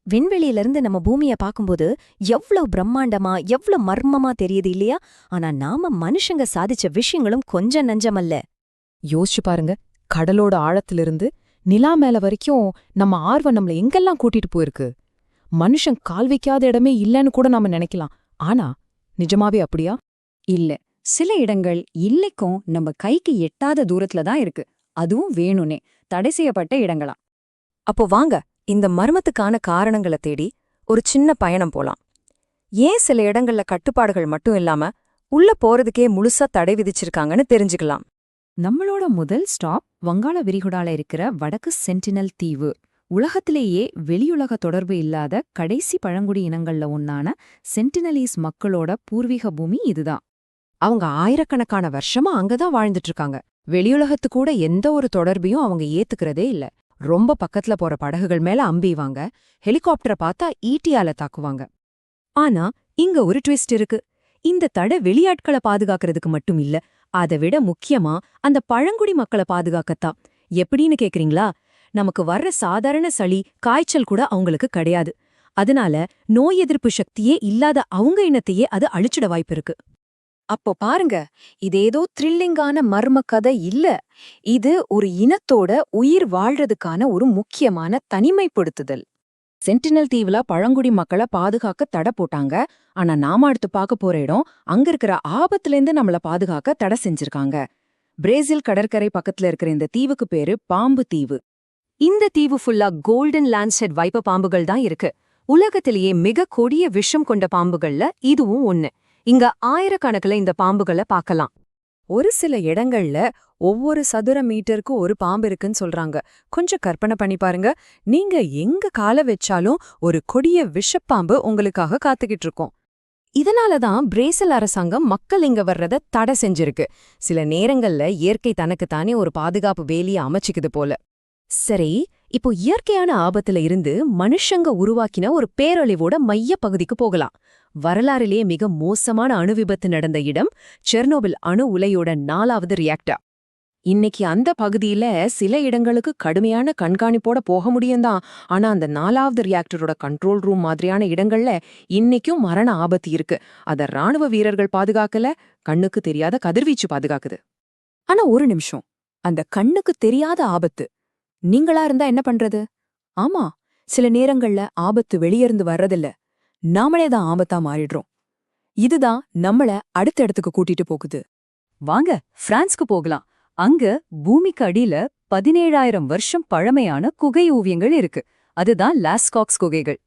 விண்வெளியிலிருந்து நம்ம பூமிய பாக்கும்போது எவ்வளவு பிரம்மாண்டமா எவ்வளவு மர்மமா தெரியுது இல்லையா? ஆனா நாம மனுஷங்க சாதிச்ச விஷயங்களும் கொஞ்சம் நஞ்சமல்ல. யோசிச்சு பாருங்க. கடலோட ஆழத்திலிருந்து நிலா மேல வரைக்கும் நம்ம ஆர்வம் நம்மள எங்கெல்லாம் கூட்டிட்டு போயிருக்கு. மனுஷன் கால் வைக்காத இடமே இல்லைன்னு கூட நாம நினைக்கலாம். ஆனா நிஜமாவே அப்படியா? இல்ல. சில இடங்கள் இல்லைக்கும் நம்ம கைக்கு எட்டாத தூரத்துல தான் இருக்கு. அதுவும் வேணும்னே தடை செய்யப்பட்ட இடங்களா. அப்போ வாங்க, இந்த மர்மத்துக்கான காரணங்களை தேடி ஒரு சின்ன பயணம் போலாம். ஏன் சில இடங்கள்ல கட்டுப்பாடுகள் மட்டும் இல்லாம உள்ள போறதுக்கே முழுசா தடை விதிச்சிருக்காங்கன்னு தெரிஞ்சுக்கலாம். நம்மளோட முதல் ஸ்டாப் வங்காள விரிகுடால இருக்கிற வடக்கு சென்டினல் தீவு. உலகத்திலேயே வெளியுலக தொடர்பு இல்லாத கடைசி பழங்குடி இனங்கள்ல ஒன்னான சென்டினலீஸ் மக்களோட பூர்வீக பூமி இதுதான். அவங்க ஆயிரக்கணக்கான வருஷமா அங்கதான் வாழ்ந்துட்டு இருக்காங்க. வெளியுலகத்து கூட எந்த ஒரு தொடர்பையும் அவங்க ஏத்துக்கிறதே இல்ல. ரொம்ப பக்கத்துல போற படகுகள் மேல அம்பிவாங்க. ஹெலிகாப்டரை பார்த்தா ஈட்டியால தாக்குவாங்க. ஆனா இங்க ஒரு ட்விஸ்ட் இருக்கு. இந்த தடை வெளியாட்களை பாதுகாக்கிறதுக்கு மட்டும் இல்ல, அதை விட முக்கியமா அந்த பழங்குடி மக்களை பாதுகாக்கத்தான். எப்படின்னு கேக்குறீங்களா? நமக்கு வர்ற சாதாரண சளி காய்ச்சல் கூட அவங்களுக்கு கிடையாது. அதனால நோய் எதிர்ப்பு சக்தியே இல்லாத அவங்க இனத்தையே அது அழிச்சிட வாய்ப்பு இருக்கு. அப்போ பாருங்க, இதேதோ த்ரில்லிங்கான மர்ம கதை இல்ல. இது ஒரு இனத்தோட உயிர் வாழ்றதுக்கான ஒரு முக்கியமான தனிமைப்படுத்துதல். சென்டினல் தீவுல பழங்குடி மக்களை பாதுகாக்க தடை போட்டாங்க. ஆனா நாம அடுத்து பார்க்க போற இடம் அங்க இருக்கிற ஆபத்துலேருந்து நம்மள பாதுகாக்க தடை செஞ்சிருக்காங்க. பிரேசில் கடற்கரை பக்கத்துல இருக்கிற இந்த தீவுக்கு பேரு பாம்பு தீவு. இந்த தீவு ஃபுல்லா கோல்டன் லான்செட் வைப்ப பாம்புகள் தான் இருக்கு. உலகத்திலேயே மிக கொடிய விஷம் கொண்ட பாம்புகள்ல இதுவும் ஒண்ணு. இங்க ஆயிரக்கணக்கில் இந்த பாம்புகளை பார்க்கலாம். ஒரு சில இடங்கள்ல ஒவ்வொரு சதுர மீட்டருக்கு ஒரு பாம்பு இருக்குன்னு சொல்றாங்க. கொஞ்சம் கற்பனை பண்ணி பாருங்க. நீங்க எங்க கால வச்சாலும் ஒரு கொடிய விஷப்பாம்பு உங்களுக்காக காத்துக்கிட்டு இருக்கும். இதனாலதான் பிரேசில் அரசாங்கம் மக்கள் இங்க வர்றத தடை செஞ்சிருக்கு. சில நேரங்கள்ல இயற்கை தனக்குத்தானே ஒரு பாதுகாப்பு வேலியை அமைச்சுக்குது போல. சரி, இப்போ இயற்கையான ஆபத்துல இருந்து மனுஷங்க உருவாக்கின ஒரு பேரழிவோட மைய பகுதிக்கு போகலாம். வரலாறிலேயே மிக மோசமான அணு விபத்து நடந்த இடம் செர்னோபில் அணு உலையோட 4வது ரியாக்டர். இன்னைக்கு அந்த பகுதியில சில இடங்களுக்கு கடுமையான கண்காணிப்போட போக முடியும்தான். ஆனா அந்த 4வது ரியாக்டரோட கண்ட்ரோல் ரூம் மாதிரியான இடங்கள்ல இன்னைக்கும் மரண ஆபத்து இருக்கு. அத ராணுவ வீரர்கள் பாதுகாக்கல, கண்ணுக்கு தெரியாத கதிர்வீச்சு பாதுகாக்குது. ஆனா ஒரு நிமிஷம், அந்த கண்ணுக்கு தெரியாத ஆபத்து நீங்களா இருந்தா என்ன பண்றது? ஆமா, சில நேரங்கள்ல ஆபத்து வெளியிருந்து வர்றதில்ல, நாமளே தான் ஆபத்தா மாறிடுறோம். இதுதான் நம்மள அடுத்த இடத்துக்கு கூட்டிட்டு போகுது. வாங்க பிரான்ஸ்க்கு போகலாம். அங்க பூமிக்கு அடியில 17,000 வருஷம் பழமையான குகை ஓவியங்கள் இருக்கு. அதுதான் லாஸ்காக்ஸ் குகைகள்.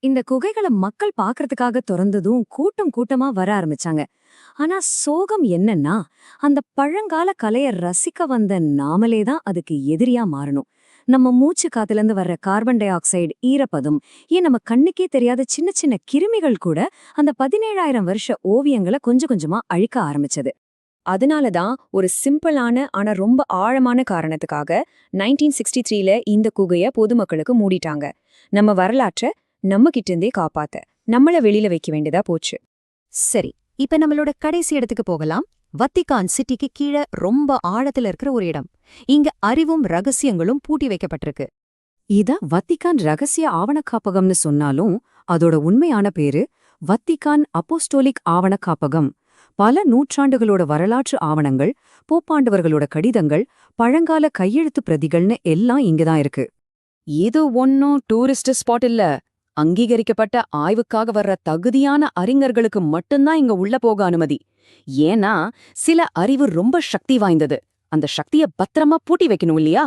இந்த குகைகளை மக்கள் பாக்குறதுக்காக திறந்ததும் கூட்டம் கூட்டமா வர ஆரம்பிச்சாங்க. ஆனா சோகம் என்னன்னா, அந்த பழங்கால கலைய ரசிக்க வந்த நாமளே தான் அதுக்கு எதிரியா மாறணும். நம்ம மூச்சு காத்துலேருந்து வர்ற கார்பன் டை ஆக்சைடு, ஈரப்பதம், ஏன் நம்ம கண்ணுக்கே தெரியாத சின்ன சின்ன கிருமிகள் கூட அந்த 17,000 வருஷ ஓவியங்களை கொஞ்சம் கொஞ்சமா அழிக்க ஆரம்பிச்சது. அதனாலதான் ஒரு சிம்பிளான ஆனா ரொம்ப ஆழமான காரணத்துக்காக 1963ல இந்த குகைய பொதுமக்களுக்கு மூடிட்டாங்க. நம்ம வரலாற்றை நம்ம கிட்ட இருந்தே காப்பாத்த நம்மள வெளியில வைக்க வேண்டியதா போச்சு. சரி, இப்ப நம்மளோட கடைசி இடத்துக்கு போகலாம். வத்திக்கான் சிட்டிக்கு கீழே ரொம்ப ஆழத்துல இருக்கிற ஒரு இடம். இங்க அறிவும் ரகசியங்களும் பூட்டி வைக்கப்பட்டிருக்கு. இத வத்திக்கான் ரகசிய ஆவண காப்பகம்னு சொன்னாலும் அதோட உண்மையான பேரு வத்திக்கான் அப்போஸ்டோலிக் ஆவண காப்பகம். பல நூற்றாண்டுகளோட வரலாற்று ஆவணங்கள், போப்பாண்டவர்களோட கடிதங்கள், பழங்கால கையெழுத்து பிரதிகள்னு எல்லாம் இங்கதான் இருக்கு. இது ஒன்னும் டூரிஸ்ட் ஸ்பாட் இல்ல. அங்கீகரிக்கப்பட்ட ஆய்வுக்காக வர்ற தகுதியான அறிஞர்களுக்கு மட்டும்தான் இங்க உள்ள போக அனுமதி. ஏன்னா சில அறிவு ரொம்ப சக்தி வாய்ந்தது. அந்த சக்திய பத்திரமா பூட்டி வைக்கணும் இல்லையா?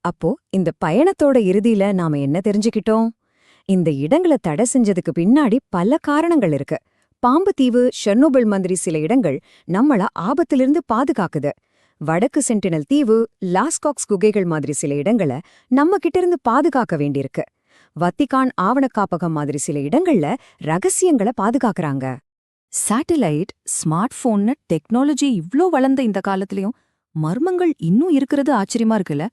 அப்போ இந்த பயணத்தோட இறுதியில நாம என்ன தெரிஞ்சுக்கிட்டோம்? இந்த இடங்களை தடை செஞ்சதுக்கு பின்னாடி பல காரணங்கள் இருக்கு. பாம்பு தீவு, செர்னோபில் மாதிரி சில இடங்கள் நம்மள ஆபத்திலிருந்து பாதுகாக்குது. வடக்கு சென்டினல் தீவு, லாஸ்காக்ஸ் குகைகள் மாதிரி சில இடங்களை நம்ம கிட்ட இருந்து பாதுகாக்க வேண்டியிருக்கு. வத்திக்கான் ஆவண காப்பகம் மாதிரி சில இடங்கள்ல ரகசியங்களை பாதுகாக்கறாங்க. சேட்டலைட், ஸ்மார்ட் போன்னு டெக்னாலஜி இவ்ளோ வளர்ந்த இந்த காலத்திலயும் மர்மங்கள் இன்னும் இருக்கிறது ஆச்சரியமா இருக்குல்ல?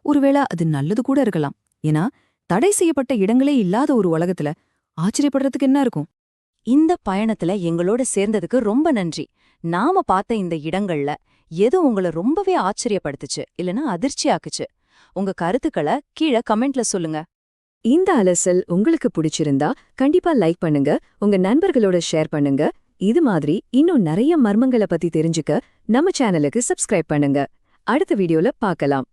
ஒருவேளை அது நல்லது கூட இருக்கலாம். ஏன்னா தடை செய்யப்பட்ட இடங்களே இல்லாத ஒரு உலகத்துல ஆச்சரியப்படுறதுக்கு என்ன இருக்கும்? இந்த பயணத்துல எங்களோட சேர்ந்ததுக்கு ரொம்ப நன்றி. நாம பார்த்த இந்த இடங்கள்ல எது உங்களை ரொம்பவே ஆச்சரியப்படுத்துச்சு இல்லனா அதிர்ச்சியாக்குச்சு? உங்க கருத்துக்களை கீழே கமெண்ட்ல சொல்லுங்க. இந்த அலசல் உங்களுக்கு பிடிச்சிருந்தா கண்டிப்பா லைக் பண்ணுங்க, உங்க நண்பர்களோட ஷேர் பண்ணுங்க. இது மாதிரி இன்னும் நிறைய மர்மங்களை பத்தி தெரிஞ்சுக்க நம்ம சேனலுக்கு சப்ஸ்கிரைப் பண்ணுங்க. அடுத்த வீடியோல பார்க்கலாம்.